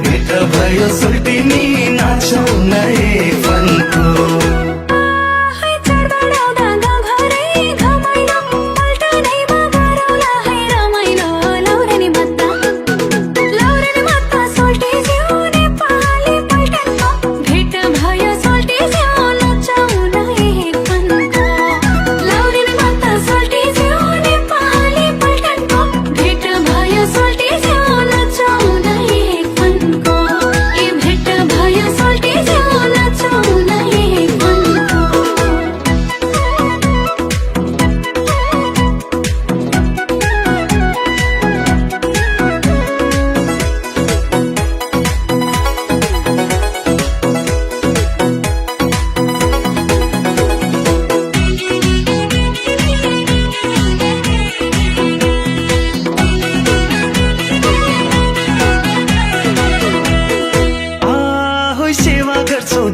भेट भयो सुल्टिनी नाचौँ न एक फन्को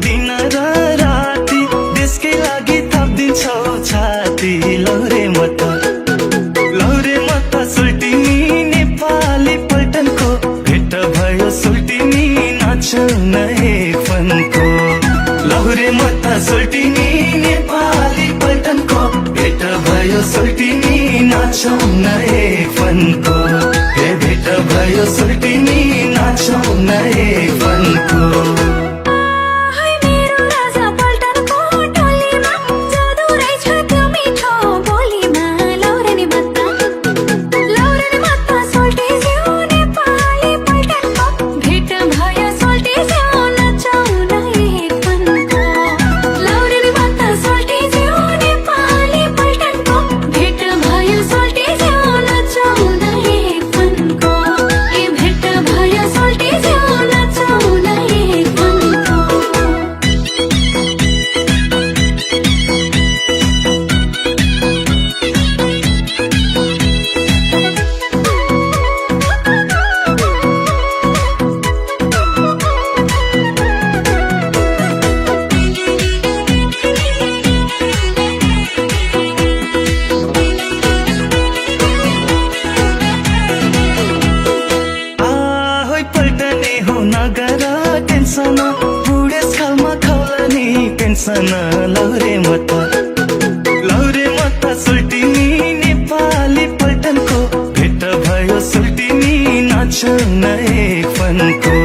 दिन र राति देशकै लागि थपिदिन्छौ छाती लौरे मत सुल्टिनी नेपाली पल्टनको भेट भयो सुल्टिनी नाचौँ न एक फन्को लौरे मत सुल्टिनी नेपाली पल्टनको भेट भयो सुल्टिनी नाचौँ न एक फन्को हे भेट भयो सुल्टिनी नाचौँ न एक फन्को बुढेसकालमा खौला नि पेन्सन लौरे मत सुल्टिनी नेपाली पल्टनको भेट भयो सुल्टिनी नाचौँ न एक फन्को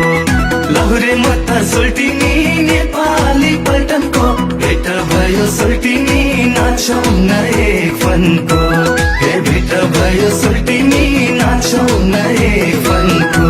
लौरे मत सुल्टिनी नेपाली पल्टनको भेट भयो सुल्टिनी नाचौँ न एक फन्को हे भेट भयो सुल्टिनी नाचौँ न एक फन्को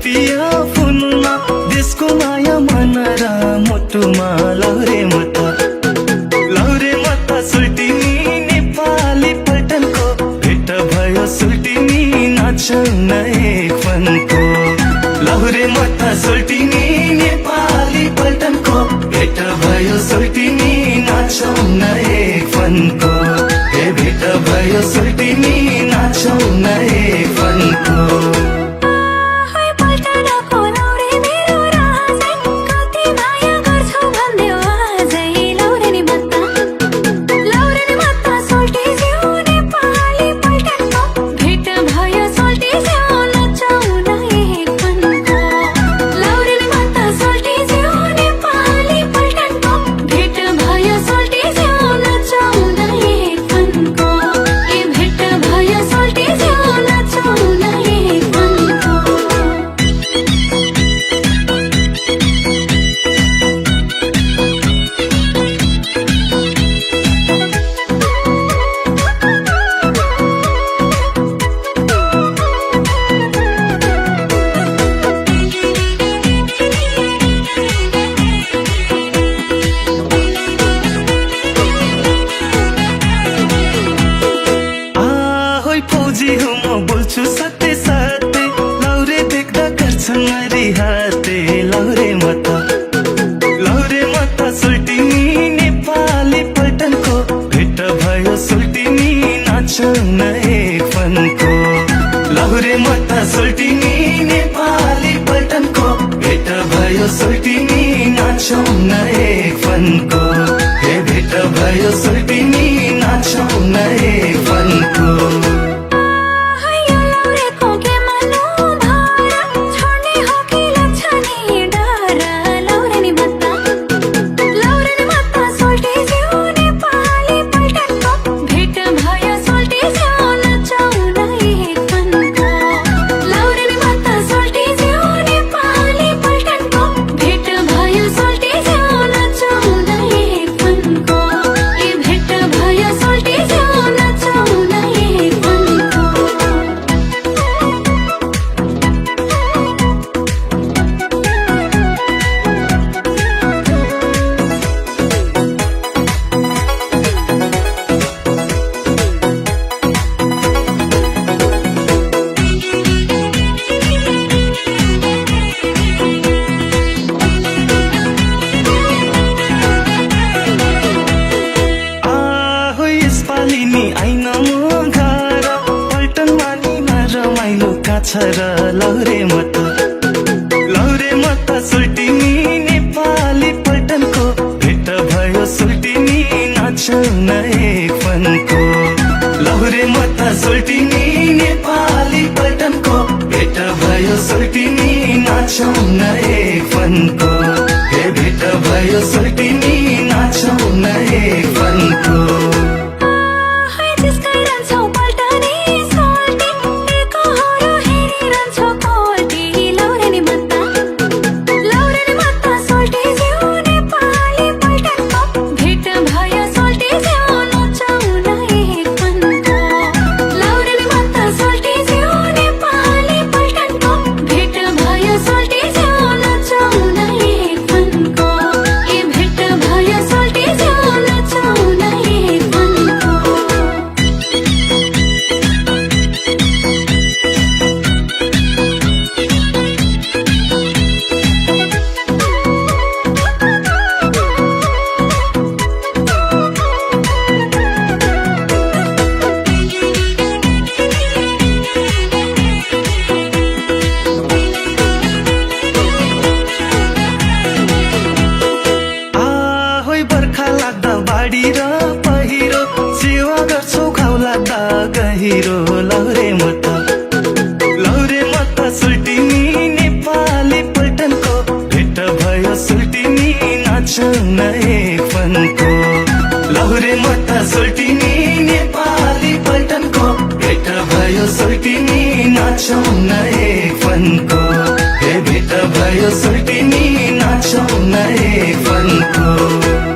पिया फुलमा देशको माया मन र मुटुमा लौरे मत सुल्टिनी नेपाली पल्टनको भेट भयो सुल्टिनी नाचौँ न एक फन्को लौरे मत सुल्टिनी नेपाली पल्टनको भेट भयो सुल्टिनी नाचौँ न एक फन्को हे भेट भयो सुल्टिनी नाचौँ न एक फन्को Hey छाते लौरे मत सुल्टिनी नेपाली पल्टनको भेट भयो सुल्टिनी नाचौन एक फनको लौरे मत सुल्टिनी नेपाली पल्टनको भेट भयो सुल्टिनी नाचौन एक फनको हे भेट भयो सुल्टिनी नाचौन एक फनको छ र लौरे मत सुल्टिनी नेपाली पल्टनको भेट भयो सुल्टिनी नाचौन एक फनको लौरे मत सुल्टिनी नेपाली पल्टनको भेट भयो सुल्टिनी नाचौन एक फनको हे भेट भयो सुल्टिनी नाचौन एक फनको बाढी र पहिरो सेवा गर्छौ घाउ लाग्दा गहिरो लौरे मत सुल्टिनी नेपाली पल्टनको भेट भयो सुल्टिनी नाचौन एक फनको लौरे मत सुल्टिनी नेपाली पल्टनको भेट भयो सुल्टिनी नाचौन एक फनको हे भेट भयो सुल्टिनी नाचौन एक फनको